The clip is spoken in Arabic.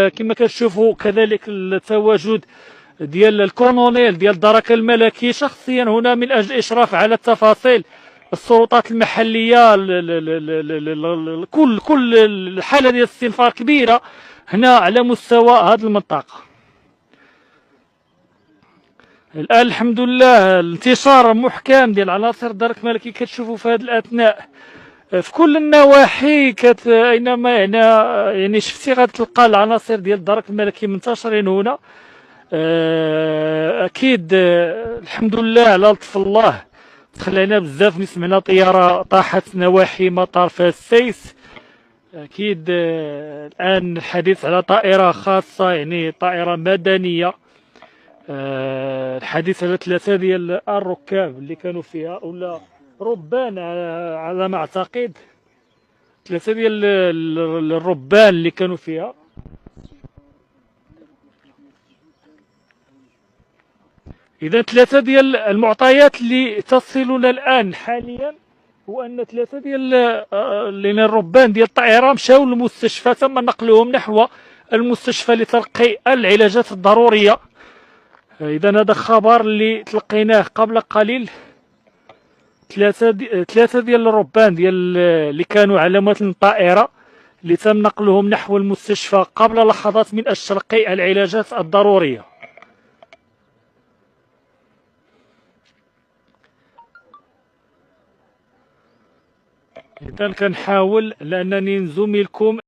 كما كتشوفوا كذلك التواجد ديال الكولونيل ديال الدركه الملكي شخصيا هنا من اجل الاشراف على التفاصيل. السلطات المحليه كل الحاله ديال الاستنفار كبيره هنا على مستوى هذه المنطقه. الان الحمد لله الانتشار محكم ديال عناصر الدرك الملكي كتشوفوا في هذه الاثناء في كل النواحي. اينما يعني شفتي غتلقى العناصر ديال الدرك الملكي منتشرين هنا. اكيد الحمد لله على لطف الله تخلينا بزاف سمعنا طياره طاحت نواحي مطار فاس السيس. اكيد الان الحديث على طائره خاصه يعني طائره مدنيه. الحديث على 3 ديال الركاب اللي كانوا فيها ولا ربان على ما اعتقد 3 ديال الربان اللي كانوا فيها. اذا 3 ديال المعطيات اللي تصلنا الان حاليا هو ان 3 ديال الربان ديال الطائره مشاو للمستشفى تم نقلهم نحو المستشفى لتلقي العلاجات الضروريه. اذا هذا خبر اللي تلقيناه قبل قليل. 3 ديال الربان ديال اللي كانوا على متن الطائره اللي تم نقلهم نحو المستشفى قبل لحظات من اجل تلقي العلاجات الضروريه. إذا كنحاول لأنني نزوملكم